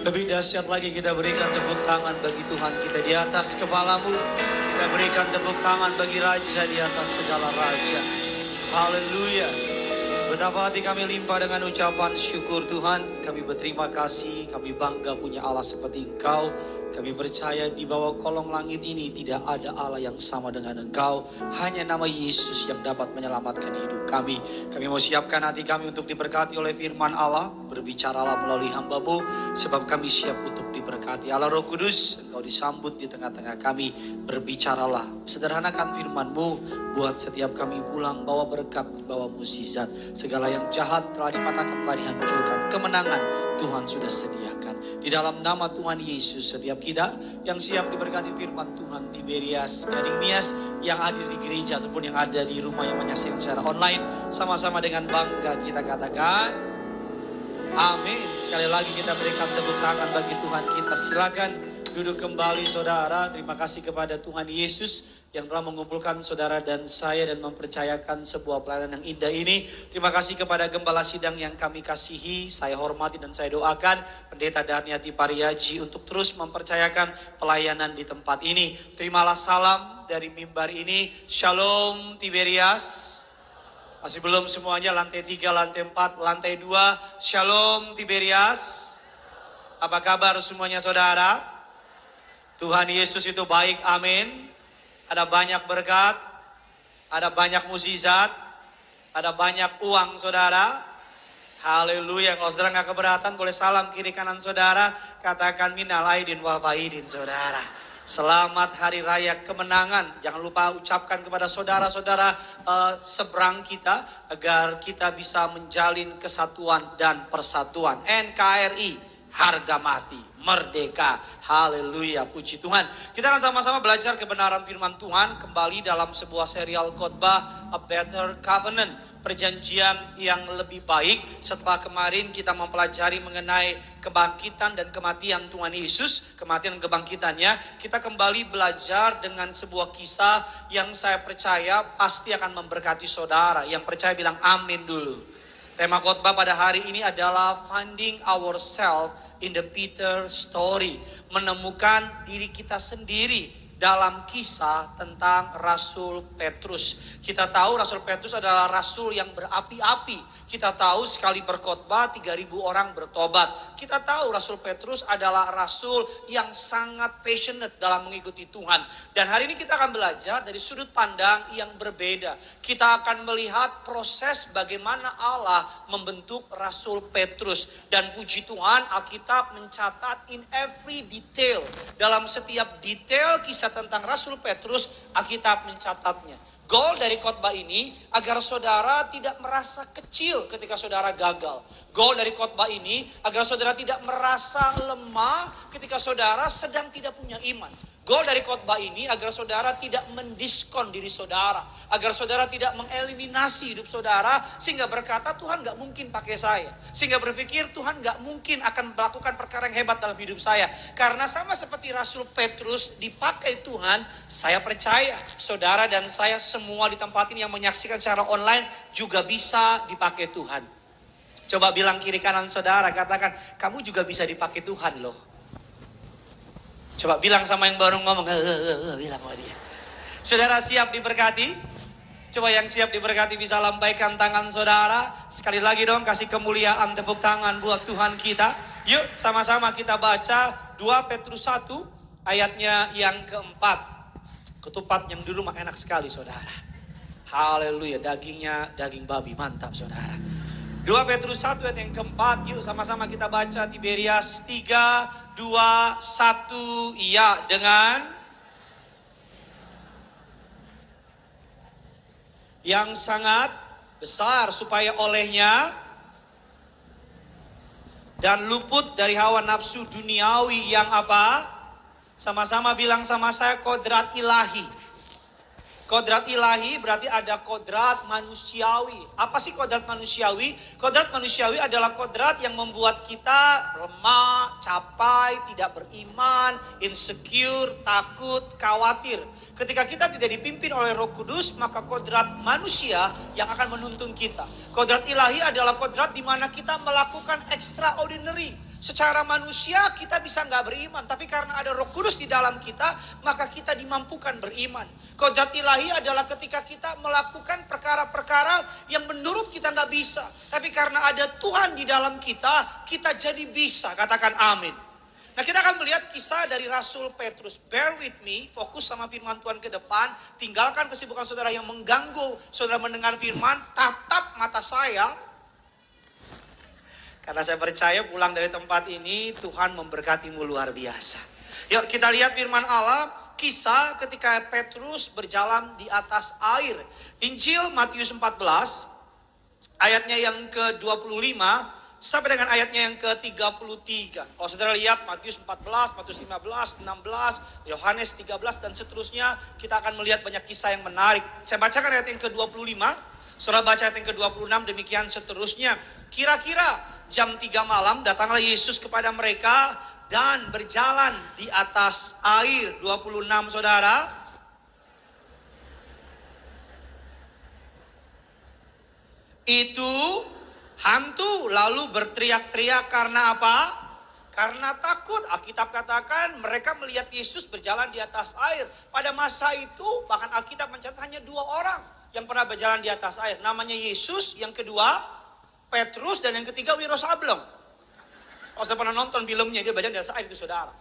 Lebih dahsyat lagi kita berikan tepuk tangan bagi Tuhan kita di atas kepalamu. Kita berikan tepuk tangan bagi Raja di atas segala Raja. Haleluya. Betapa hati kami limpah dengan ucapan syukur Tuhan. Kami berterima kasih, kami bangga punya Allah seperti Engkau. Kami percaya di bawah kolong langit ini tidak ada Allah yang sama dengan Engkau. Hanya nama Yesus yang dapat menyelamatkan hidup kami. Kami mau siapkan hati kami untuk diberkati oleh firman Allah. Berbicaralah melalui hamba-Mu, sebab kami siap untuk diberkati. Allah Roh Kudus, Engkau disambut di tengah-tengah kami. Berbicaralah, sederhanakan firman-Mu, buat setiap kami pulang bawa berkat, bawa mukjizat. Segala yang jahat telah dipatahkan, telah dihancurkan. Kemenangan Tuhan sudah sediakan. Di dalam nama Tuhan Yesus, setiap kita yang siap diberkati firman Tuhan, Tiberias Gading Nias yang hadir di gereja ataupun yang ada di rumah yang menyaksikan secara online, sama-sama dengan bangga kita katakan amin. Sekali lagi kita berikan tepuk tangan bagi Tuhan kita. Silakan duduk kembali saudara. Terima kasih kepada Tuhan Yesus yang telah mengumpulkan saudara dan saya dan mempercayakan sebuah pelayanan yang indah ini. Terima kasih kepada Gembala Sidang yang kami kasihi, saya hormati dan saya doakan Pendeta Darniati Pariyaji untuk terus mempercayakan pelayanan di tempat ini. Terimalah salam dari mimbar ini. Shalom Tiberias. Masih belum semuanya, lantai 3, lantai 4, lantai 2. Shalom Tiberias. Apa kabar semuanya saudara? Tuhan Yesus itu baik, amin. Ada banyak berkat, ada banyak mukjizat, ada banyak uang saudara. Haleluya. Kalau saudara gak keberatan boleh salam kiri kanan saudara. Katakan minal aidin wal faidin saudara. Selamat Hari Raya Kemenangan. Jangan lupa ucapkan kepada saudara-saudara seberang kita agar kita bisa menjalin kesatuan dan persatuan. NKRI, harga mati, merdeka. Haleluya, puji Tuhan. Kita akan sama-sama belajar kebenaran firman Tuhan kembali dalam sebuah serial khotbah A Better Covenant. Perjanjian yang lebih baik. Setelah kemarin kita mempelajari mengenai kebangkitan dan kematian Tuhan Yesus, kematian dan kebangkitannya, kita kembali belajar dengan sebuah kisah yang saya percaya pasti akan memberkati saudara. Yang percaya bilang amin dulu. Tema khotbah pada hari ini adalah Finding Ourselves in the Peter Story. Menemukan diri kita sendiri dalam kisah tentang Rasul Petrus. Kita tahu Rasul Petrus adalah rasul yang berapi-api. Kita tahu sekali berkhotbah 3.000 orang bertobat. Kita tahu Rasul Petrus adalah rasul yang sangat passionate dalam mengikuti Tuhan. Dan hari ini kita akan belajar dari sudut pandang yang berbeda. Kita akan melihat proses bagaimana Allah membentuk Rasul Petrus. Dan puji Tuhan, Alkitab mencatat in every detail. Dalam setiap detail kisah tentang Rasul Petrus, Alkitab mencatatnya. Goal dari khotbah ini agar saudara tidak merasa kecil ketika saudara gagal. Goal dari khotbah ini agar saudara tidak merasa lemah ketika saudara sedang tidak punya iman. Goal dari khotbah ini agar saudara tidak mendiskon diri saudara, agar saudara tidak mengeliminasi hidup saudara sehingga berkata Tuhan gak mungkin pakai saya, sehingga berpikir Tuhan gak mungkin akan melakukan perkara yang hebat dalam hidup saya. Karena sama seperti Rasul Petrus dipakai Tuhan, saya percaya saudara dan saya semua di tempat ini yang menyaksikan secara online juga bisa dipakai Tuhan. Coba bilang kiri kanan saudara, katakan kamu juga bisa dipakai Tuhan loh. Coba bilang sama yang baru ngomong, bilang sama dia. Saudara siap diberkati? Coba yang siap diberkati bisa lambaikan tangan saudara. Sekali lagi dong, kasih kemuliaan tepuk tangan buat Tuhan kita. Yuk sama-sama kita baca 2 Petrus 1 ayatnya yang keempat. Ketupat yang dulu mah enak sekali saudara. Haleluya, dagingnya daging babi, mantap saudara. 2 Petrus 1 ayat yang keempat, yuk sama-sama kita baca. Tiberias 3, 2, 1, iya dengan yang sangat besar supaya olehnya dan luput dari hawa nafsu duniawi yang apa? Sama-sama bilang sama saya, kodrat ilahi. Kodrat ilahi berarti ada kodrat manusiawi. Apa sih kodrat manusiawi? Kodrat manusiawi adalah kodrat yang membuat kita lemah, capai, tidak beriman, insecure, takut, khawatir. Ketika kita tidak dipimpin oleh Roh Kudus, maka kodrat manusia yang akan menuntun kita. Kodrat ilahi adalah kodrat di mana kita melakukan extraordinary. Secara manusia kita bisa nggak beriman, tapi karena ada Roh Kudus di dalam kita, maka kita dimampukan beriman. Kodrat ilahi adalah ketika kita melakukan perkara-perkara yang menurut kita nggak bisa, tapi karena ada Tuhan di dalam kita, kita jadi bisa. Katakan amin. Nah, kita akan melihat kisah dari Rasul Petrus. Bear with me, fokus sama firman Tuhan ke depan. Tinggalkan kesibukan saudara yang mengganggu saudara mendengar firman. Tatap mata saya. Karena saya percaya pulang dari tempat ini Tuhan memberkatimu luar biasa. Yuk kita lihat firman Allah. Kisah ketika Petrus berjalan di atas air. Injil Matius 14 ayatnya yang ke-25 sampai dengan ayatnya yang ke-33. Kalau saudara lihat Matius 14, Matius 15, 16, Yohanes 13 dan seterusnya, kita akan melihat banyak kisah yang menarik. Saya bacakan ayat yang ke-25, saudara baca ayat yang ke-26, demikian seterusnya. Kira-kira jam 3 malam datanglah Yesus kepada mereka dan berjalan di atas air. 26 saudara. Itu hantu lalu berteriak-teriak karena apa? Karena takut. Alkitab katakan mereka melihat Yesus berjalan di atas air. Pada masa itu bahkan Alkitab mencatat hanya 2 orang yang pernah berjalan di atas air. Namanya Yesus, yang kedua Petrus, dan yang ketiga Wiro Sableng. Kalau sudah pernah nonton filmnya, dia berjalan di atas air itu saudara.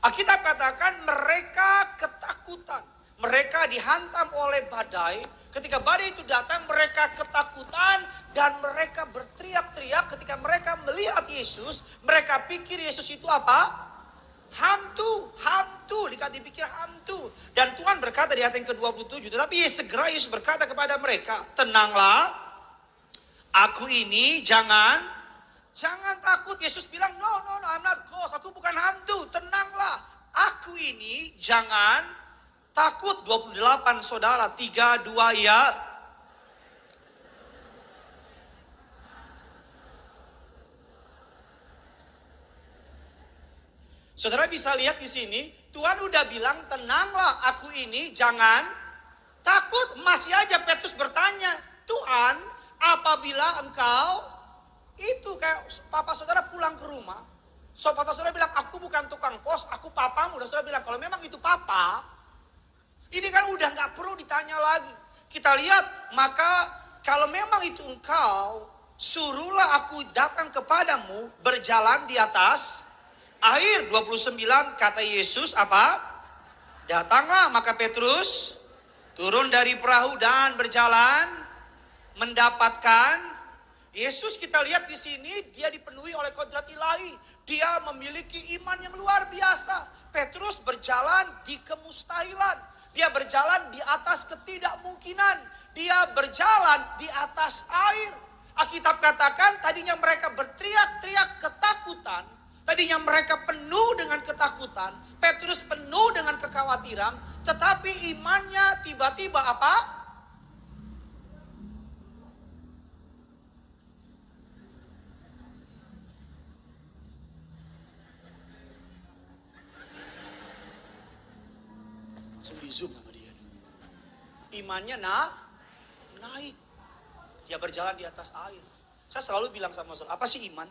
Alkitab katakan mereka ketakutan. Mereka dihantam oleh badai. Ketika badai itu datang, mereka ketakutan dan mereka berteriak-teriak. Ketika mereka melihat Yesus, mereka pikir Yesus itu apa? Hantu. Dipikir hantu. Dan Tuhan berkata di ayat yang ke-27, tetapi segera Yesus berkata kepada mereka, tenanglah. Aku ini jangan takut. Yesus bilang, no, I'm not ghost. Aku bukan hantu, tenanglah. Aku ini jangan takut. 28 saudara, 3, 2 ya. Saudara bisa lihat di sini, Tuhan udah bilang tenanglah, aku ini jangan takut. Masih aja Petrus bertanya, Tuhan, apabila engkau itu kayak papa saudara pulang ke rumah, papa saudara bilang aku bukan tukang pos, aku papamu. Dan saudara bilang kalau memang itu papa, ini kan udah nggak perlu ditanya lagi. Kita lihat, maka kalau memang itu engkau, suruhlah aku datang kepadamu berjalan di atas air. 29 kata Yesus apa? Datanglah. Maka Petrus turun dari perahu dan berjalan mendapatkan Yesus. Kita lihat di sini dia dipenuhi oleh kodrat ilahi. Dia memiliki iman yang luar biasa. Petrus berjalan di kemustahilan. Dia berjalan di atas ketidakmungkinan. Dia berjalan di atas air. Alkitab katakan tadinya mereka berteriak-teriak ketakutan. Tadinya mereka penuh dengan ketakutan. Petrus penuh dengan kekhawatiran. Tetapi imannya tiba-tiba apa? Langsung di zoom sama dia. Imannya naik. Dia berjalan di atas air. Saya selalu bilang sama saudara, apa sih iman?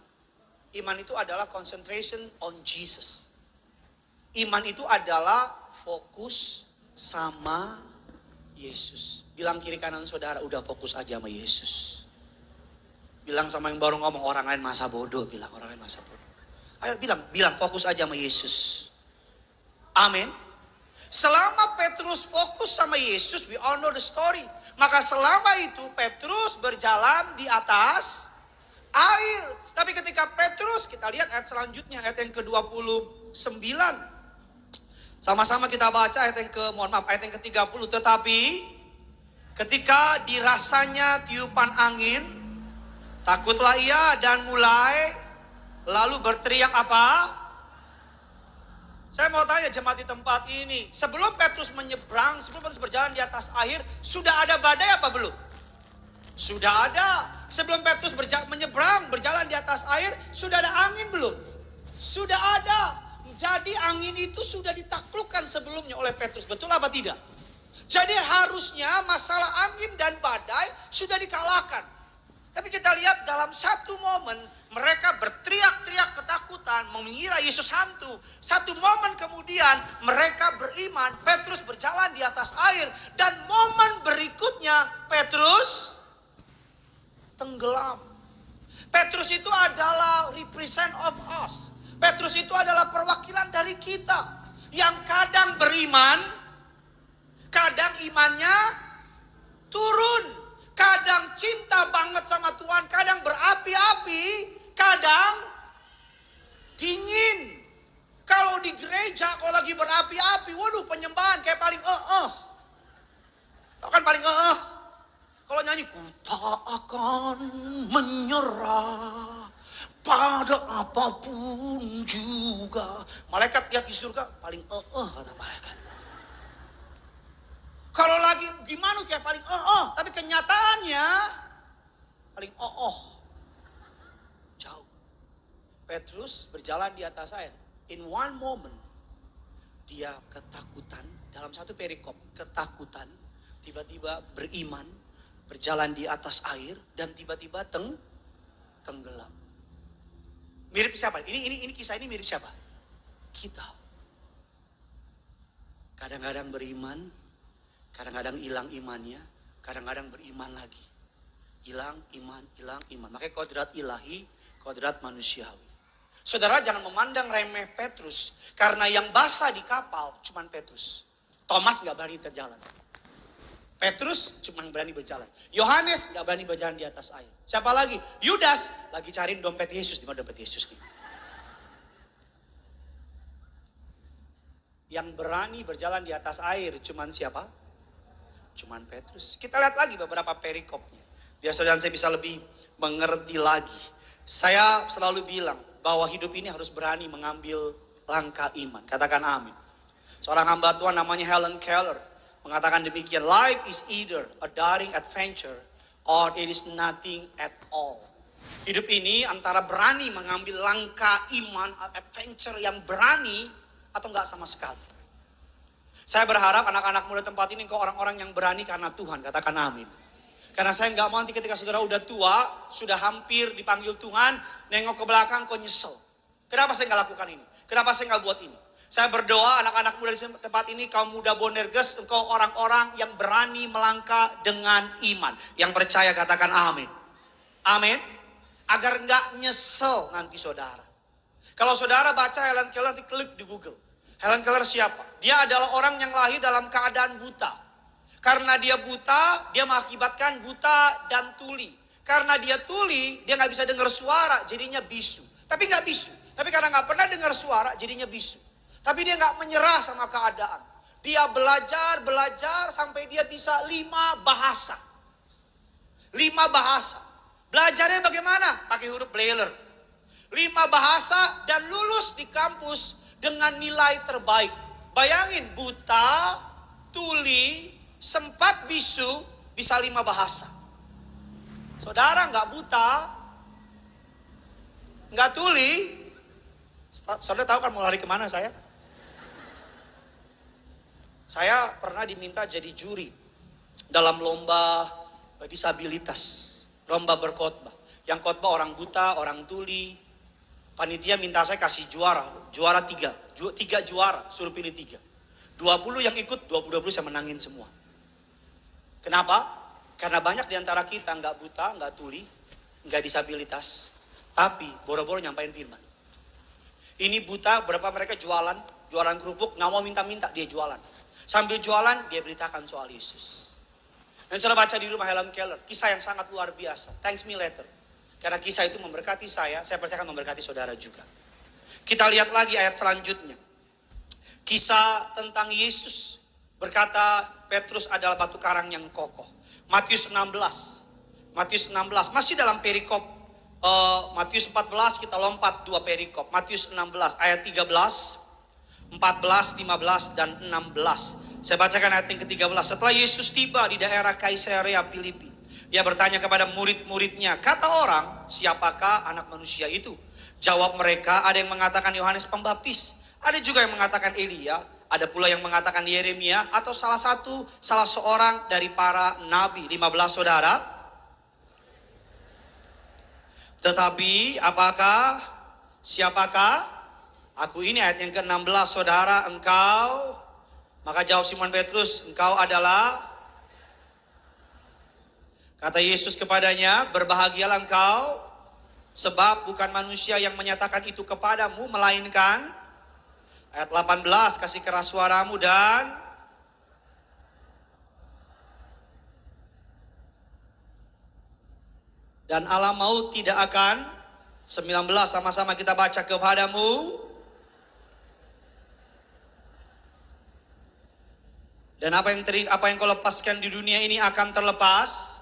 Iman itu adalah concentration on Jesus. Iman itu adalah fokus sama Yesus. Bilang kiri kanan saudara, udah fokus aja sama Yesus. Bilang sama yang baru ngomong, orang lain masa bodoh. Bilang orang lain masa bodoh. Ayo bilang fokus aja sama Yesus. Amin. Selama Petrus fokus sama Yesus, we all know the story. Maka selama itu Petrus berjalan di atas air. Tapi ketika Petrus, kita lihat ayat selanjutnya, ayat yang ke-29. Sama-sama kita baca ayat yang ayat yang ke-30. Tetapi ketika dirasanya tiupan angin, takutlah ia dan mulai lalu berteriak apa? Saya mau tanya jemaat di tempat ini, sebelum Petrus menyeberang, sebelum Petrus berjalan di atas air, sudah ada badai apa belum? Sudah ada. Sebelum Petrus menyeberang, berjalan di atas air, sudah ada angin belum? Sudah ada. Jadi angin itu sudah ditaklukkan sebelumnya oleh Petrus, betul apa tidak? Jadi harusnya masalah angin dan badai sudah dikalahkan. Tapi kita lihat dalam satu momen mereka berteriak-teriak ketakutan, mengira Yesus hantu. Satu momen kemudian mereka beriman, Petrus berjalan di atas air. Dan momen berikutnya Petrus tenggelam. Petrus itu adalah represent of us. Petrus itu adalah perwakilan dari kita. Yang kadang beriman, kadang imannya turun. Kadang cinta banget sama Tuhan, kadang berapi-api, kadang dingin. Kalau di gereja, kalau lagi berapi-api, waduh penyembahan kayak paling Tau kan paling Kalau nyanyi, ku tak akan menyerah pada apapun juga. Malaikat lihat di surga, paling kata malaikat. Kalau lagi gimana kayak paling tapi kenyataannya paling jauh. Petrus berjalan di atas air. In one moment dia ketakutan, dalam satu perikop ketakutan, tiba-tiba beriman, berjalan di atas air dan tiba-tiba tenggelam. Mirip siapa? Ini kisah ini mirip siapa? Kita. Kadang-kadang beriman, kadang-kadang hilang imannya, kadang-kadang beriman lagi. Hilang iman. Makanya kodrat ilahi, kodrat manusiawi. Saudara jangan memandang remeh Petrus. Karena yang basah di kapal cuman Petrus. Thomas gak berani berjalan. Petrus cuma berani berjalan. Yohanes gak berani berjalan di atas air. Siapa lagi? Yudas lagi cariin dompet Yesus. Di mana dompet Yesus nih? Yang berani berjalan di atas air cuman siapa? Cuman Petrus. Kita lihat lagi beberapa perikopnya. Biar saudara saya bisa lebih mengerti lagi. Saya selalu bilang bahwa hidup ini harus berani mengambil langkah iman. Katakan amin. Seorang hamba Tuhan namanya Helen Keller mengatakan demikian. Life is either a daring adventure or it is nothing at all. Hidup ini antara berani mengambil langkah iman, adventure yang berani atau enggak sama sekali. Saya berharap anak-anak muda tempat ini kok orang-orang yang berani karena Tuhan. Katakan amin. Karena saya nggak mau nanti ketika saudara udah tua, sudah hampir dipanggil Tuhan, nengok ke belakang kok nyesel. Kenapa saya nggak lakukan ini? Kenapa saya nggak buat ini? Saya berdoa anak-anak muda di tempat ini, kaum muda Bonerges, engkau orang-orang yang berani melangkah dengan iman. Yang percaya katakan amin. Amin. Agar nggak nyesel nanti saudara. Kalau saudara baca Helen Keller, nanti klik di Google. Helen Keller siapa? Dia adalah orang yang lahir dalam keadaan buta. Karena dia buta, dia mengakibatkan buta dan tuli. Karena dia tuli, dia gak bisa dengar suara, jadinya bisu. Tapi gak bisu. Tapi karena gak pernah dengar suara, jadinya bisu. Tapi dia gak menyerah sama keadaan. Dia belajar sampai dia bisa 5 bahasa. 5 bahasa. Belajarnya bagaimana? Pakai huruf Braille. 5 bahasa dan lulus di kampus dengan nilai terbaik. Bayangin, buta, tuli, sempat bisu, bisa 5 bahasa. Saudara nggak buta, nggak tuli, saudara tahu kan mau lari kemana saya? Saya pernah diminta jadi juri dalam lomba disabilitas, lomba berkhotbah. Yang khotbah orang buta, orang tuli. Panitia minta saya kasih juara 3 juara, suruh pilih 3. 20 yang ikut, 20 saya menangin semua. Kenapa? Karena banyak diantara kita nggak buta, nggak tuli, nggak disabilitas, tapi boro-boro nyampain firman. Ini buta, berapa mereka jualan kerupuk, nggak mau minta-minta, dia jualan. Sambil jualan, dia beritakan soal Yesus. Dan saudara baca di rumah Helen Keller, kisah yang sangat luar biasa. Thanks me later. Karena kisah itu memberkati saya percaya akan memberkati saudara juga. Kita lihat lagi ayat selanjutnya. Kisah tentang Yesus. Berkata Petrus adalah batu karang yang kokoh. Matius 16. Masih dalam perikop Matius 14, kita lompat 2 perikop. Matius 16 ayat 13, 14, 15 dan 16. Saya bacakan ayat yang ke-13. Setelah Yesus tiba di daerah Kaisarea Filipi, dia bertanya kepada murid-muridnya, kata orang, siapakah anak manusia itu? Jawab mereka, ada yang mengatakan Yohanes Pembaptis, ada juga yang mengatakan Elia, ada pula yang mengatakan Yeremia atau salah seorang dari para nabi. 15 saudara. Tetapi siapakah? Aku ini, ayat yang ke-16, saudara, engkau. Maka jawab Simon Petrus, engkau adalah. Kata Yesus kepadanya, berbahagialah engkau, sebab bukan manusia yang menyatakan itu kepadamu, melainkan, ayat 18, kasih keras suaramu, dan alam maut tidak akan, 19, sama-sama kita baca, kepadamu. Dan apa yang kau lepaskan di dunia ini akan terlepas.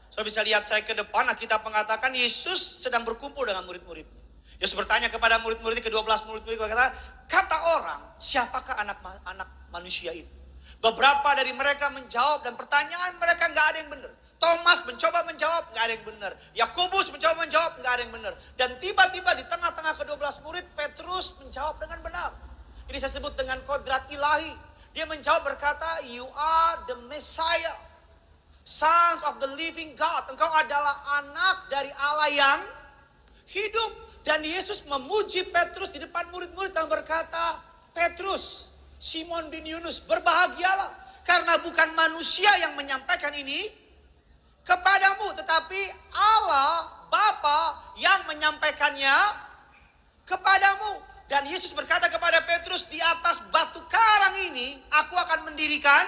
So bisa lihat saya ke depan, kita mengatakan Yesus sedang berkumpul dengan murid-muridnya. Yesus bertanya kepada murid-muridnya, ke-12 murid-murid, kata orang, siapakah anak manusia itu? Beberapa dari mereka menjawab, dan pertanyaan mereka nggak ada yang benar. Thomas mencoba menjawab, nggak ada yang benar. Yakobus mencoba menjawab, nggak ada yang benar. Dan tiba-tiba di tengah-tengah ke-12 murid, Petrus menjawab dengan benar. Ini saya sebut dengan kodrat ilahi. Dia menjawab berkata, you are the Messiah, sons of the living God. Engkau adalah anak dari Allah yang hidup. Dan Yesus memuji Petrus di depan murid-murid dan berkata, Petrus, Simon bin Yunus, berbahagialah. Karena bukan manusia yang menyampaikan ini kepadamu, tetapi Allah Bapa yang menyampaikannya kepadamu. Dan Yesus berkata kepada Petrus, di atas batu karang ini aku akan mendirikan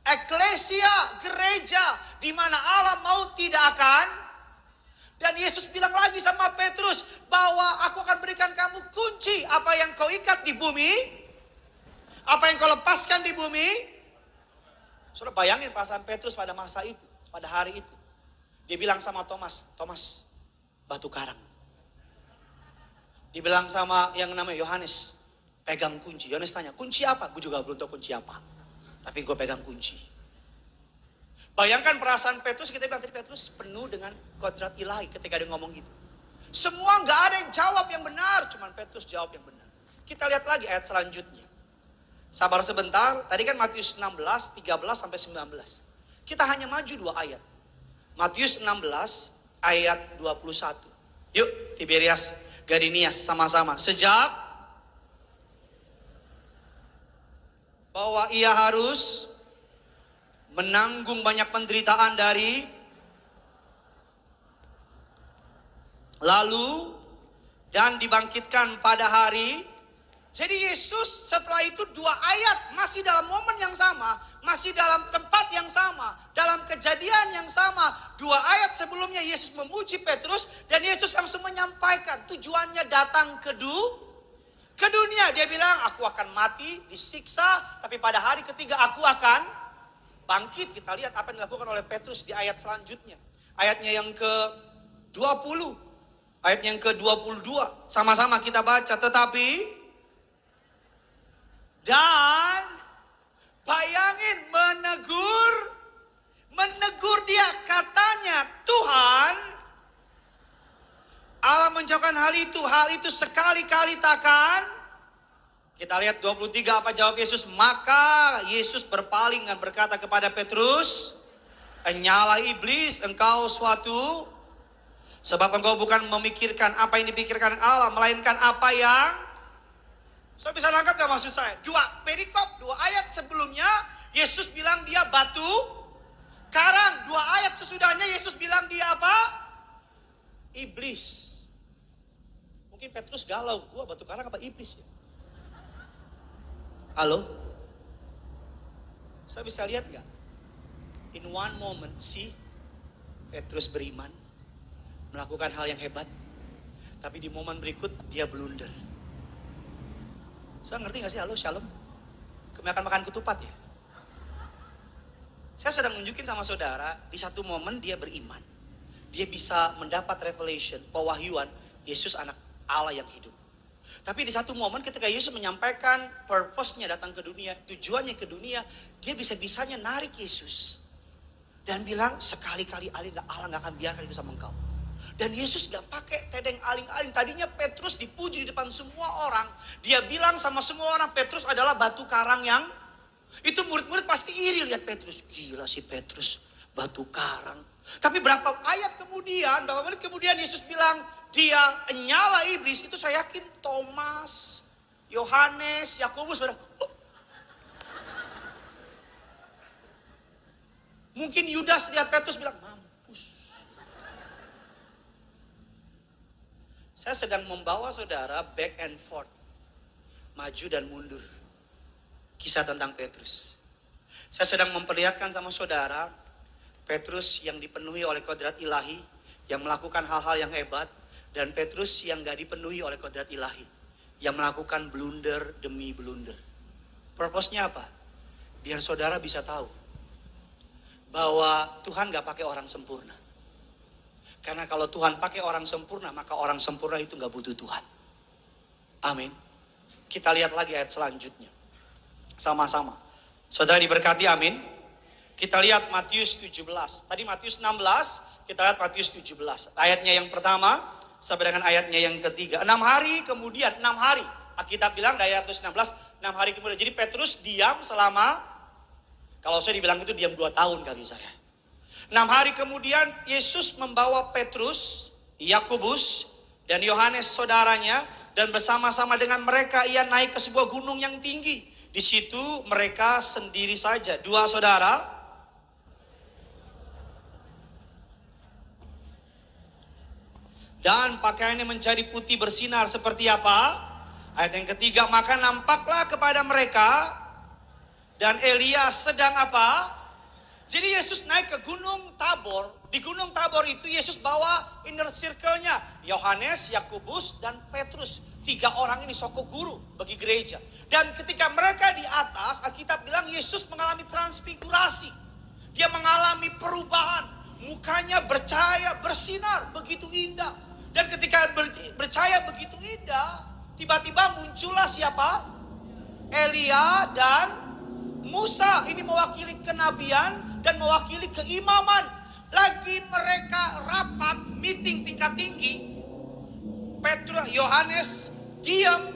eklesia, gereja, di mana Allah maut tidak akan. Dan Yesus bilang lagi sama Petrus bahwa aku akan berikan kamu kunci, apa yang kau ikat di bumi, apa yang kau lepaskan di bumi. Saudara bayangin perasaan Petrus pada masa itu, pada hari itu. Dia bilang sama Thomas, batu karang. Dibilang sama yang namanya Yohanes, pegang kunci. Yohanes tanya, kunci apa? Gue juga belum tahu kunci apa. Tapi gue pegang kunci. Bayangkan perasaan Petrus, kita bilang tadi Petrus penuh dengan kodrat ilahi ketika dia ngomong gitu. Semua gak ada yang jawab yang benar, cuman Petrus jawab yang benar. Kita lihat lagi ayat selanjutnya. Sabar sebentar, tadi kan Matius 16, 13 sampai 19. Kita hanya maju 2 ayat. Matius 16 ayat 21. Yuk, Tiberias Gadinias sama-sama. Sejak bahwa ia harus menanggung banyak penderitaan dari, lalu dan dibangkitkan pada hari. Jadi Yesus setelah itu 2 ayat masih dalam momen yang sama, masih dalam tempat yang sama, dalam kejadian yang sama. 2 ayat sebelumnya Yesus memuji Petrus dan Yesus langsung menyampaikan tujuannya datang ke dunia. Dia bilang, aku akan mati, disiksa, tapi pada hari ketiga aku akan bangkit. Kita lihat apa yang dilakukan oleh Petrus di ayat selanjutnya. Ayatnya yang ke-20, ayat yang ke-22. Sama-sama kita baca, tetapi dan bayangin menegur dia, katanya, Tuhan, Allah menjawabkan hal itu sekali-kali takkan. Kita lihat 23 apa jawab Yesus. Maka Yesus berpaling dan berkata kepada Petrus, enyalah iblis, engkau suatu, sebab engkau bukan memikirkan apa yang dipikirkan Allah, melainkan apa yang. Saya bisa nangkap gak maksud saya? 2 perikop, 2 ayat sebelumnya Yesus bilang dia batu karang. 2 ayat sesudahnya Yesus bilang dia apa? Iblis. Mungkin Petrus galau, gua batu karang apa iblis ya? Halo? Saya bisa lihat gak? In one moment Petrus beriman, melakukan hal yang hebat, tapi di momen berikut dia blunder. Saya ngerti gak sih? Halo, shalom. Kebanyakan makan ketupat ya? Saya sedang nunjukin sama saudara, di satu momen dia beriman. Dia bisa mendapat revelation, pewahyuan, Yesus anak Allah yang hidup. Tapi di satu momen ketika Yesus menyampaikan purpose-nya datang ke dunia, tujuannya ke dunia, dia bisa-bisanya narik Yesus. Dan bilang, sekali-kali Allah gak akan biarkan itu sama engkau. Dan Yesus gak pakai tedeng aling-aling. Tadinya Petrus dipuji di depan semua orang. Dia bilang sama semua orang, Petrus adalah batu karang yang. Itu murid-murid pasti iri lihat Petrus. Gila si Petrus, batu karang. Tapi berapa ayat kemudian, berapa menit kemudian Yesus bilang, dia nyala iblis, itu saya yakin Thomas, Yohanes, Yakobus, mungkin Yudas lihat Petrus bilang, mampus. Saya sedang membawa saudara back and forth, maju dan mundur. Kisah tentang Petrus. Saya sedang memperlihatkan sama saudara, Petrus yang dipenuhi oleh kodrat ilahi, yang melakukan hal-hal yang hebat, dan Petrus yang gak dipenuhi oleh kodrat ilahi, yang melakukan blunder demi blunder. Purpose-nya apa? Biar saudara bisa tahu bahwa Tuhan gak pakai orang sempurna. Karena kalau Tuhan pakai orang sempurna, maka orang sempurna itu gak butuh Tuhan. Amin. Kita lihat lagi ayat selanjutnya. Sama-sama. Saudara diberkati, amin. Kita lihat Matius 17. Tadi Matius 16, kita lihat Matius 17. Ayatnya yang pertama sampai dengan ayatnya yang ketiga. 6 hari kemudian, 6 hari. Alkitab bilang dari ayat 16, 6 hari kemudian. Jadi Petrus diam selama, kalau saya dibilang itu diam 2 tahun kali saya. 6 hari kemudian Yesus membawa Petrus, Yakobus, dan Yohanes saudaranya. Dan bersama-sama dengan mereka ia naik ke sebuah gunung yang tinggi. Di situ mereka sendiri saja. 2 saudara. Dan pakaiannya menjadi putih bersinar seperti apa? Ayat yang ketiga, maka nampaklah kepada mereka dan Elia sedang apa? Jadi Yesus naik ke Gunung Tabor. Di Gunung Tabor itu Yesus bawa inner circle-nya. Yohanes, Yakobus, dan Petrus. 3 orang ini sokok guru bagi gereja. Dan ketika mereka di atas, Alkitab bilang Yesus mengalami transfigurasi. Dia mengalami perubahan. Mukanya bercahaya, bersinar, begitu indah. Dan ketika bercahaya begitu indah, tiba-tiba muncullah siapa? Elia dan Musa. Ini mewakili kenabian dan mewakili keimaman. Lagi mereka rapat, meeting tingkat tinggi. Petrus, Yohanes diam,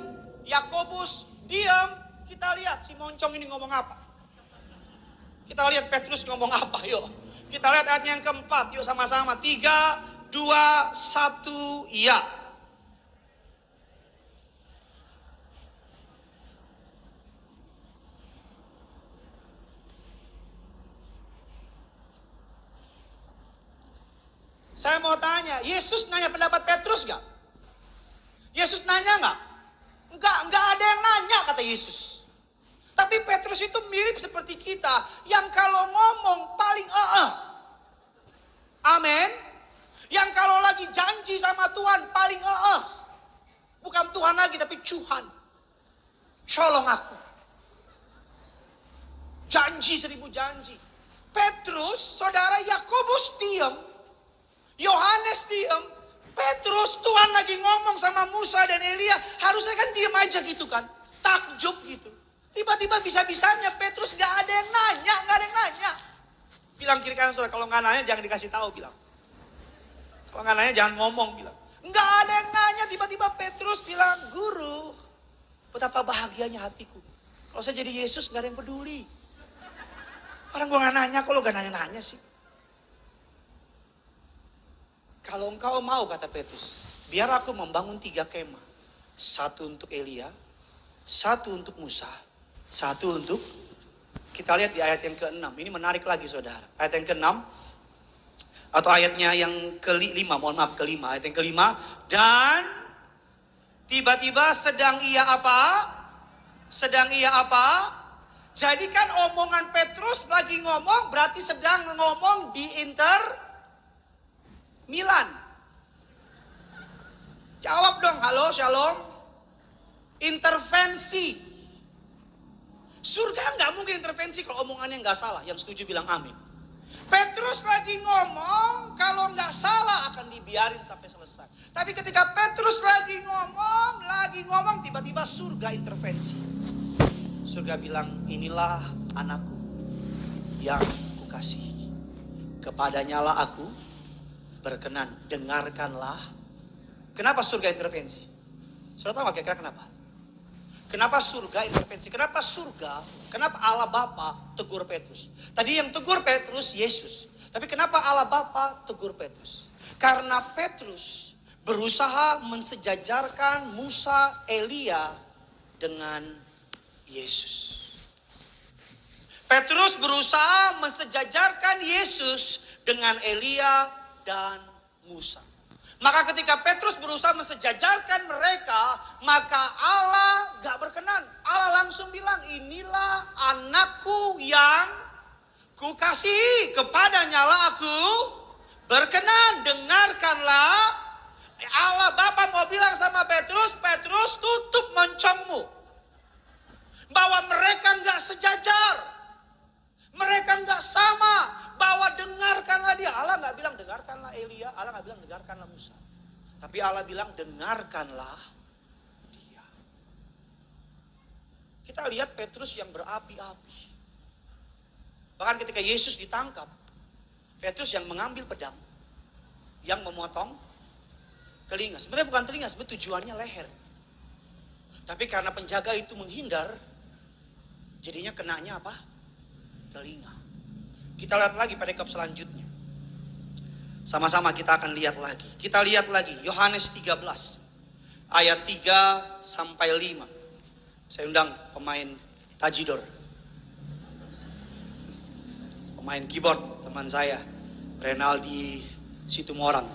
Yakobus diam. Kita lihat si moncong ini ngomong apa. Kita lihat Petrus ngomong apa, yuk. Kita lihat ayat yang keempat, yuk sama-sama. 3, 2, 1, iya. Saya mau tanya, Yesus nanya pendapat Petrus gak? Yesus nanya gak? Enggak ada yang nanya kata Yesus. Tapi Petrus itu mirip seperti kita, yang kalau ngomong paling amin. Yang kalau lagi janji sama Tuhan paling bukan Tuhan lagi tapi Tuhan. Colong aku. Janji 1000 janji. Petrus, saudara Yakobus diam. Yohanes diam. Petrus, Tuhan lagi ngomong sama Musa dan Elia. Harusnya kan diam aja gitu kan. Takjub gitu. Tiba-tiba bisa-bisanya Petrus gak ada yang nanya. Gak ada yang nanya. Bilang kiri kanan saudara, kalau gak nanya jangan dikasih tahu bilang. Kalau gak nanya jangan ngomong bilang. Gak ada yang nanya, tiba-tiba Petrus bilang, Guru, betapa bahagianya hatiku. Kalau saya jadi Yesus gak ada yang peduli. Orang gue gak nanya, kok lo gak nanya-nanya sih? Kalau engkau mau, kata Petrus, biar aku membangun 3 kemah. 1 untuk Elia, 1 untuk Musa, 1 untuk, kita lihat di ayat yang ke-6. Ini menarik lagi saudara. Ayat yang ke-6, atau ayatnya yang ke-5, mohon maaf ke-5. Ayat yang ke-5, dan tiba-tiba sedang ia apa? Sedang ia apa? Jadi kan omongan Petrus lagi ngomong, berarti sedang ngomong di Inter Milan. Jawab dong, halo, shalom. Intervensi. Surga nggak mungkin intervensi kalau omongannya nggak salah. Yang setuju bilang amin. Petrus lagi ngomong, kalau nggak salah akan dibiarin sampai selesai. Tapi ketika Petrus lagi ngomong, tiba-tiba surga intervensi. Surga bilang, inilah anakku yang kukasihi. Kepadanya lah aku berkenan, dengarkanlah. Kenapa surga intervensi? Saudara tahu kira-kira kenapa? Kenapa surga intervensi? Kenapa Allah Bapa tegur Petrus? Tadi yang tegur Petrus Yesus. Tapi kenapa Allah Bapa tegur Petrus? Karena Petrus berusaha mensejajarkan Musa, Elia dengan Yesus. Petrus berusaha mensejajarkan Yesus dengan Elia dan Musa. Maka ketika Petrus berusaha mensejajarkan mereka, maka Allah gak berkenan. Allah langsung bilang, inilah anakku yang kukasihi, kepadanya lah aku berkenan, dengarkanlah. Allah Bapa mau bilang sama Petrus, Petrus tutup moncongmu. Bahwa mereka gak sejajar. Mereka gak sama. Bahwa dengarkanlah dia. Allah gak bilang dengarkanlah Elia. Allah gak bilang dengarkanlah Musa. Tapi Allah bilang dengarkanlah dia. Kita lihat Petrus yang berapi-api. Bahkan ketika Yesus ditangkap, Petrus yang mengambil pedang, yang memotong telinga. Sebenarnya bukan telinga, sebenarnya tujuannya leher. Tapi karena penjaga itu menghindar, jadinya kenanya apa? Telinga. Kita lihat lagi pada bab selanjutnya. Sama-sama kita akan lihat lagi. Kita lihat lagi Yohanes 13 ayat 3 sampai 5. Saya undang pemain tajidor, pemain keyboard teman saya Renaldi Situmorang.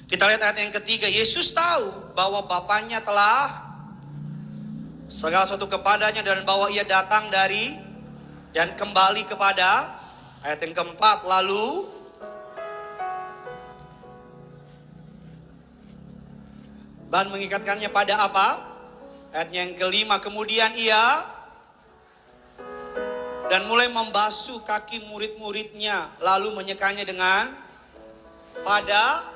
Kita lihat ayat yang ketiga. Yesus tahu bahwa Bapaknya telah segala sesuatu kepadanya dan bahwa ia datang dari dan kembali kepada. Ayat yang keempat, lalu ban mengikatkannya pada apa? Ayat yang kelima, kemudian ia dan mulai membasuh kaki murid-muridnya, lalu menyekanya dengan pada.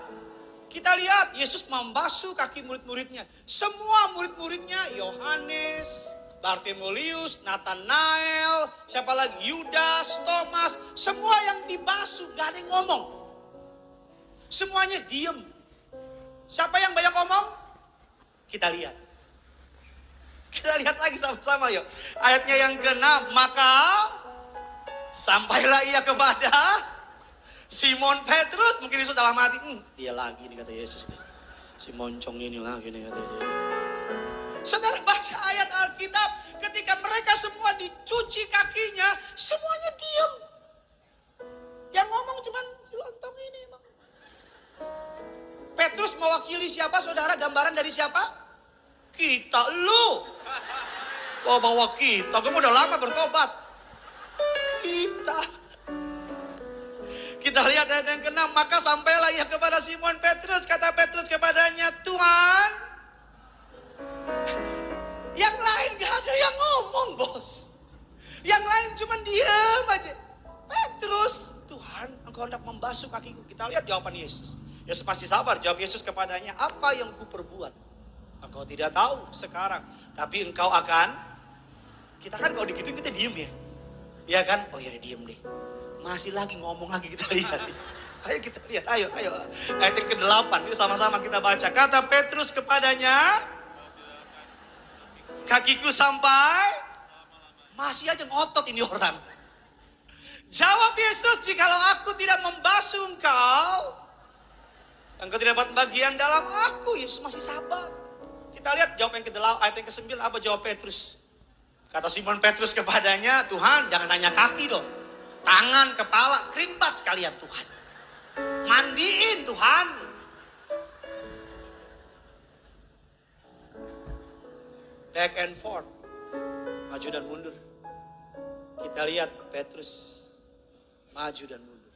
Kita lihat Yesus membasuh kaki murid-muridnya. Semua murid-muridnya, Yohanes, Bartimeus, Nathanael, siapa lagi? Yudas, Thomas, semua yang dibasuh, gak ada yang ngomong. Semuanya diem. Siapa yang banyak ngomong? Kita lihat. Kita lihat lagi sama-sama yuk. Ayatnya yang ke-6, maka sampailah ia kepada Simon Petrus. Mungkin Yesus dalam hati, dia lagi nih kata Yesus nih. Si moncong ini lagi nih kata dia. Saudara baca ayat Alkitab, ketika mereka semua dicuci kakinya, semuanya diam. Yang ngomong cuman si lontong ini emang. Petrus mewakili siapa saudara? Gambaran dari siapa? Kita, lu. Bawa kita, kamu udah lama bertobat. Kita lihat ayat yang ke-6, maka sampailah ia kepada Simon Petrus, kata Petrus kepadanya, Tuhan. Yang lain gak ada yang ngomong, bos. Yang lain cuma diam aja. Petrus, Tuhan, engkau hendak membasuh kakiku. Kita lihat jawaban Yesus. Yesus pasti sabar, jawab Yesus kepadanya, apa yang kuperbuat? Engkau tidak tahu sekarang, tapi engkau akan. Kita kan kalau digituin kita diem ya. Iya kan? Oh ya diem deh. Masih lagi ngomong lagi, kita lihat. Ayo kita lihat, ayo. Ayat yang ke-8, yuk sama-sama kita baca. Kata Petrus kepadanya, kakiku sampai. Masih aja ngotot ini orang. Jawab Yesus, jikalau aku tidak membasuh engkau tidak dapat bagian dalam aku. Yesus masih sabar. Kita lihat jawab yang ke-8, ayat yang ke-9, apa jawab Petrus? Kata Simon Petrus kepadanya, Tuhan jangan nanya kaki dong. Tangan, kepala, kerinbat sekalian Tuhan. Mandiin Tuhan. Back and forth. Maju dan mundur. Kita lihat Petrus maju dan mundur.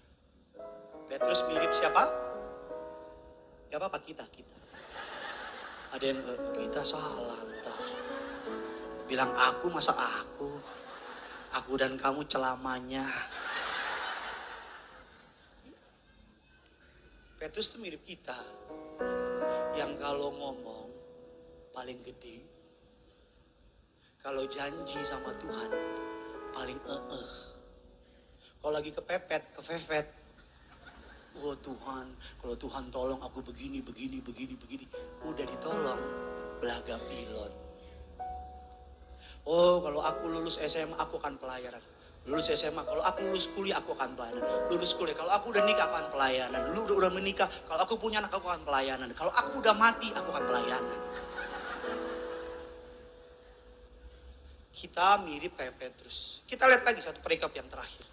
Petrus mirip siapa? Gak apa-apa kita. Ada yang kita salah entar. Bilang aku, masa aku? Aku dan kamu celamanya. Petrus itu mirip kita. Yang kalau ngomong paling gede. Kalau janji sama Tuhan paling Kalau lagi kepepet, kefefet. Oh Tuhan, kalau Tuhan tolong aku begini. Udah ditolong, belaga pilot. Oh kalau aku lulus SMA aku akan pelayaran. Lulus SMA, kalau aku lulus kuliah aku akan pelayanan. Lulus kuliah, kalau aku udah nikah aku akan pelayanan. Lu udah menikah, kalau aku punya anak aku akan pelayanan. Kalau aku udah mati aku akan pelayanan. Kita mirip kayak Petrus. Kita lihat lagi satu perikop yang terakhir.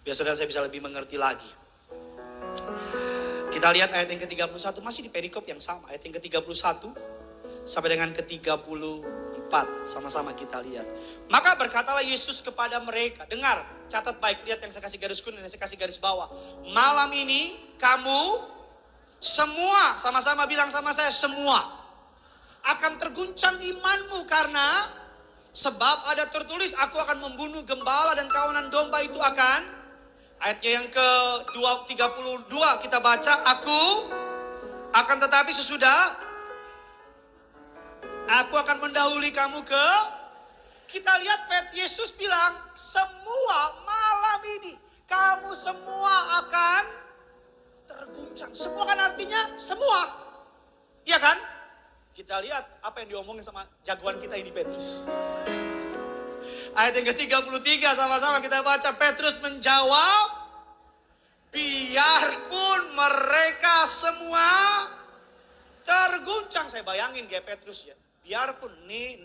Biar saudara saya bisa lebih mengerti lagi. Kita lihat ayat yang ke-31, masih di perikop yang sama. Ayat yang ke-31 sampai dengan ke-34. Sama-sama kita lihat. Maka berkatalah Yesus kepada mereka. Dengar, catat baik. Lihat yang saya kasih garis kuning dan saya kasih garis bawah. Malam ini kamu semua, sama-sama bilang sama saya, semua akan terguncang imanmu karena sebab ada tertulis, aku akan membunuh gembala dan kawanan domba itu akan. Ayatnya yang ke-32 kita baca, aku akan tetapi sesudah, aku akan mendahului kamu ke. Kita lihat Yesus bilang, semua malam ini kamu semua akan terguncang. Semua kan artinya semua. Iya kan? Kita lihat apa yang diomongin sama jagoan kita ini Petrus. Ayat yang ke-33 sama-sama kita baca. Petrus menjawab, biarpun mereka semua terguncang. Saya bayangin kayak Petrus ya. Biarpun nih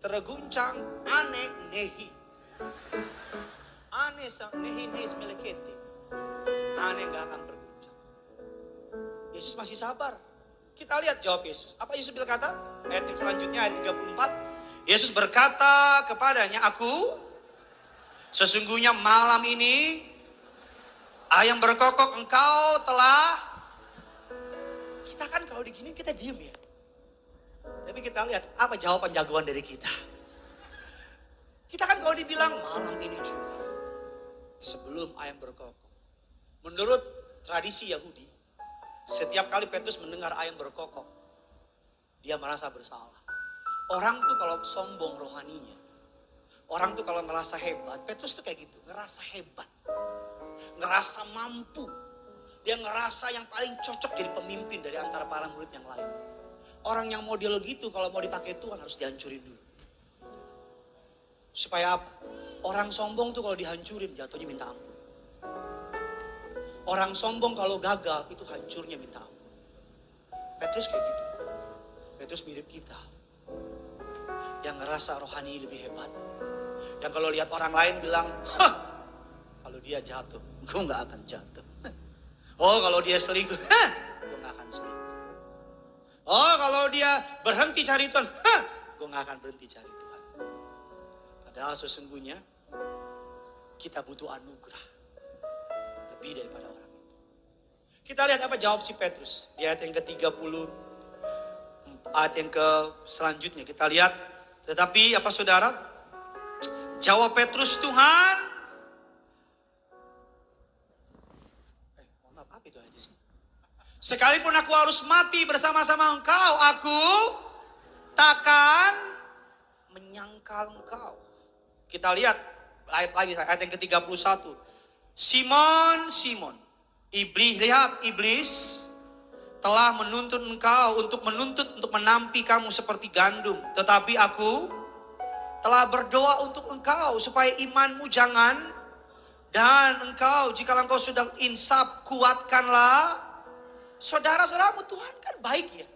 terguncang. Aneh nehi. Aneh sang nehi smelekete. Aneh gak akan terguncang. Yesus masih sabar. Kita lihat jawab Yesus. Apa Yesus bilang kata? Ayat yang selanjutnya ayat 34. Yesus berkata kepadanya, aku sesungguhnya malam ini ayam berkokok engkau telah. Kita kan kalau digini kita diem ya. Tapi kita lihat apa jawaban jagoan dari kita. Kita kan kalau dibilang malam ini juga. Sebelum ayam berkokok. Menurut tradisi Yahudi, setiap kali Petrus mendengar ayam berkokok, dia merasa bersalah. Orang tuh kalau sombong rohaninya, orang tuh kalau ngerasa hebat, Petrus tuh kayak gitu, ngerasa hebat, ngerasa mampu. Dia ngerasa yang paling cocok jadi pemimpin dari antara para murid yang lain. Orang yang model gitu kalau mau dipakai Tuhan harus dihancurin dulu. Supaya apa? Orang sombong tuh kalau dihancurin jatuhnya minta ampun. Orang sombong kalau gagal itu hancurnya minta ampun. Petrus kayak gitu. Petrus mirip kita. Yang ngerasa rohani lebih hebat. Yang kalau lihat orang lain bilang, hah, kalau dia jatuh, gue gak akan jatuh. Oh kalau dia selingkuh, hah, gue gak akan selingkuh. Oh kalau dia berhenti cari Tuhan, hah, gue gak akan berhenti cari Tuhan. Padahal sesungguhnya kita butuh anugerah. Lebih daripada orang itu. Kita lihat apa jawab si Petrus. Di ayat yang ke-30, ayat yang selanjutnya kita lihat. Tetapi apa saudara? Jawab Petrus, Tuhan. Maaf, apa itu ayat di sini? Sekalipun aku harus mati bersama-sama engkau, aku takkan menyangkal engkau. Kita lihat ayat lagi, ayat yang ke-31. Simon, Simon, iblis telah menuntut engkau untuk menampi kamu seperti gandum. Tetapi aku telah berdoa untuk engkau supaya imanmu jangan, dan engkau jika engkau sudah insaf kuatkanlah saudara-saudaramu. Tuhan kan baik ya.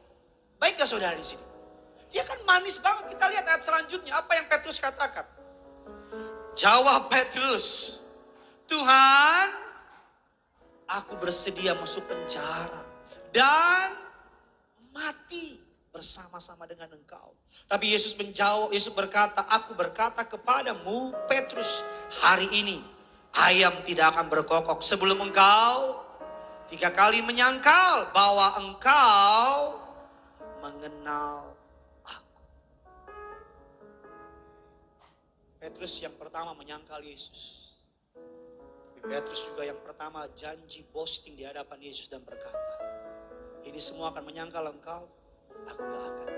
Baik gak saudara di sini? Dia kan manis banget. Kita lihat ayat selanjutnya apa yang Petrus katakan. Jawab Petrus, Tuhan, aku bersedia masuk penjara dan mati bersama-sama dengan engkau. Tapi Yesus menjawab, Yesus berkata, aku berkata kepadamu Petrus, hari ini ayam tidak akan berkokok sebelum engkau 3 kali menyangkal bahwa engkau mengenal aku. Petrus yang pertama menyangkal Yesus. Petrus juga yang pertama janji boasting di hadapan Yesus dan berkata, ini semua akan menyangkal engkau, aku gak akan.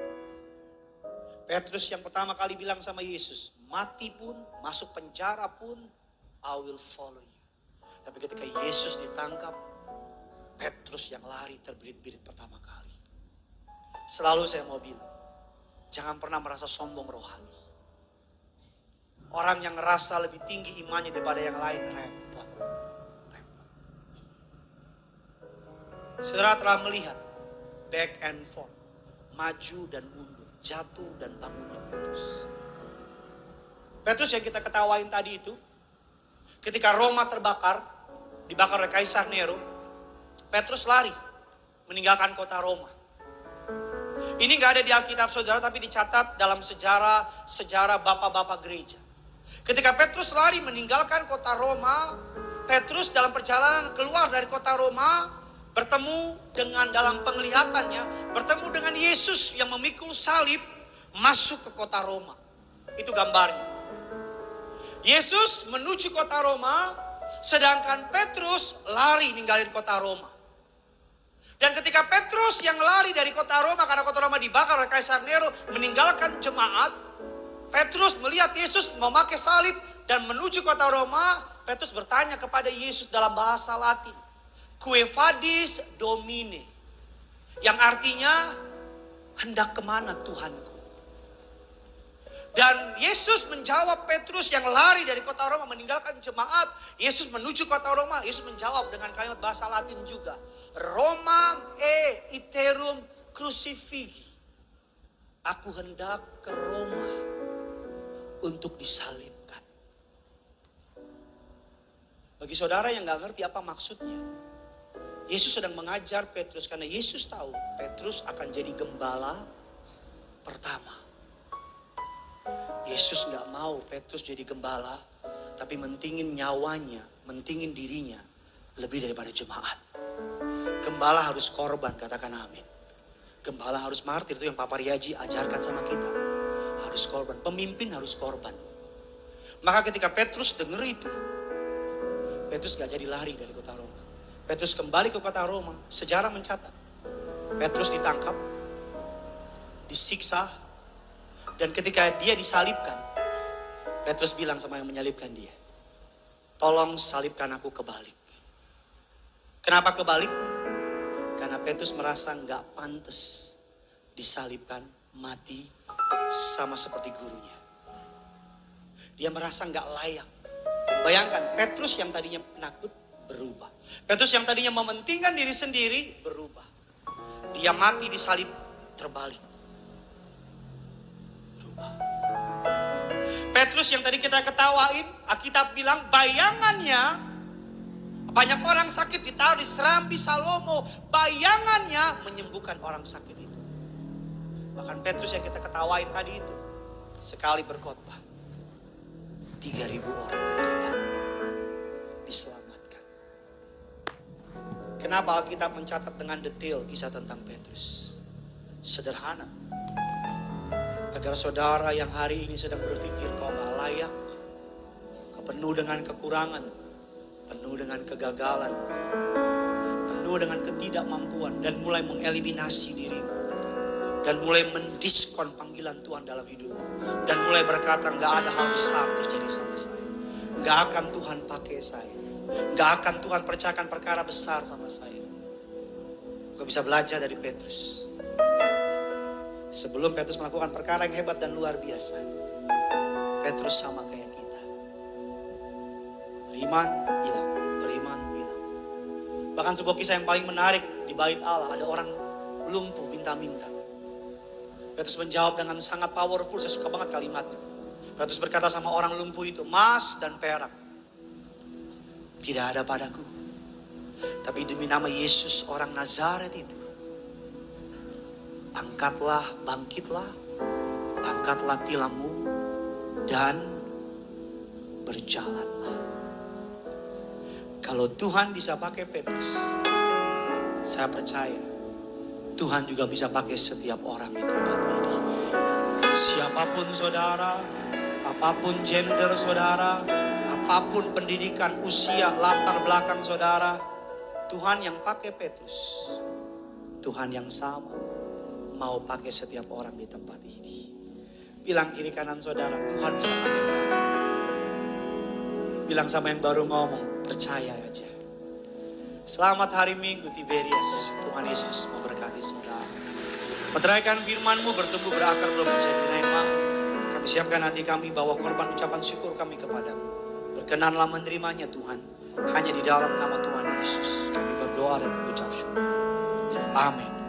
Petrus yang pertama kali bilang sama Yesus, mati pun, masuk penjara pun, I will follow you. Tapi ketika Yesus ditangkap, Petrus yang lari terbirit-birit pertama kali. Selalu saya mau bilang, jangan pernah merasa sombong rohani. Orang yang ngerasa lebih tinggi imannya daripada yang lain repot. Saudara telah melihat back and forth, maju dan mundur, jatuh dan bangunnya Petrus. Petrus yang kita ketawain tadi itu, ketika Roma dibakar oleh Kaisar Nero, Petrus lari meninggalkan kota Roma. Ini gak ada di Alkitab saudara, tapi dicatat dalam sejarah bapak-bapak gereja. Ketika Petrus lari meninggalkan kota Roma, Petrus dalam perjalanan keluar dari kota Roma, bertemu dengan dalam penglihatannya, bertemu dengan Yesus yang memikul salib masuk ke kota Roma. Itu gambarnya. Yesus menuju kota Roma, sedangkan Petrus lari ninggalin kota Roma. Dan ketika Petrus yang lari dari kota Roma, karena kota Roma dibakar oleh Kaisar Nero, meninggalkan jemaat, Petrus melihat Yesus memakai salib dan menuju kota Roma. Petrus bertanya kepada Yesus dalam bahasa Latin, Cui vadis Domine, yang artinya hendak kemana Tuhanku? Dan Yesus menjawab Petrus yang lari dari kota Roma meninggalkan jemaat. Yesus menuju kota Roma. Yesus menjawab dengan kalimat bahasa Latin juga, Romam iterum crucifigi. Aku hendak ke Roma untuk disalibkan. Bagi saudara yang gak ngerti apa maksudnya, Yesus sedang mengajar Petrus karena Yesus tahu Petrus akan jadi gembala pertama. Yesus gak mau Petrus jadi gembala, tapi mentingin nyawanya, mentingin dirinya lebih daripada jemaat. Gembala harus korban, katakan amin. Gembala harus martir, itu yang Papa Riaji ajarkan sama kita. Harus korban, pemimpin harus korban. Maka ketika Petrus dengar itu, Petrus gak jadi lari dari kota Roma. Petrus kembali ke kota Roma. Sejarah mencatat Petrus ditangkap, disiksa, dan ketika dia disalibkan, Petrus bilang sama yang menyalibkan dia, tolong salibkan aku kebalik. Kenapa kebalik? Karena Petrus merasa gak pantas disalibkan, mati sama seperti gurunya. Dia merasa gak layak. Bayangkan, Petrus yang tadinya penakut berubah. Petrus yang tadinya mementingkan diri sendiri berubah. Dia mati disalib terbalik. Berubah. Petrus yang tadi kita ketawain, Alkitab bilang bayangannya, banyak orang sakit ditaruh di serambi Salomo, bayangannya menyembuhkan orang sakit itu. Bahkan Petrus yang kita ketawain tadi itu, sekali berkhotbah 3.000 orang bertobat, diselamatkan. Kenapa Alkitab mencatat dengan detail kisah tentang Petrus? Sederhana, agar saudara yang hari ini sedang berpikir kau gak layak, kau penuh dengan kekurangan, penuh dengan kegagalan, penuh dengan ketidakmampuan, dan mulai mengeliminasi dirimu, dan mulai mendiskon panggilan Tuhan dalam hidupmu, dan mulai berkata gak ada hal besar terjadi sama saya, gak akan Tuhan pakai saya, gak akan Tuhan percayakan perkara besar sama saya. Kau bisa belajar dari Petrus. Sebelum Petrus melakukan perkara yang hebat dan luar biasa, Petrus sama kayak kita, beriman hilang, beriman hilang. Bahkan sebuah kisah yang paling menarik di bait Allah, ada orang lumpuh minta-minta. Petrus menjawab dengan sangat powerful, saya suka banget kalimatnya. Petrus berkata sama orang lumpuh itu, emas dan perak tidak ada padaku, tapi demi nama Yesus orang Nazaret itu, angkatlah, bangkitlah, angkatlah tilammu dan berjalanlah. Kalau Tuhan bisa pakai Petrus, saya percaya Tuhan juga bisa pakai setiap orang di tempat ini. Siapapun saudara, apapun gender saudara, apapun pendidikan, usia, latar belakang saudara, Tuhan yang pakai Petrus, Tuhan yang sama mau pakai setiap orang di tempat ini. Bilang kiri kanan saudara, Tuhan bisa pakai kamu. Bilang sama yang baru ngomong, percaya aja. Selamat hari Minggu Tiberias. Tuhan Yesus memberkati saudara. Meteraikan firman-Mu bertumbuh berakar belum menjadi rema. Kami Kami siapkan hati kami bawa korban ucapan syukur kami kepadamu. Berkenanlah menerimanya Tuhan. Hanya di dalam nama Tuhan Yesus kami berdoa dan mengucap syukur. Amin.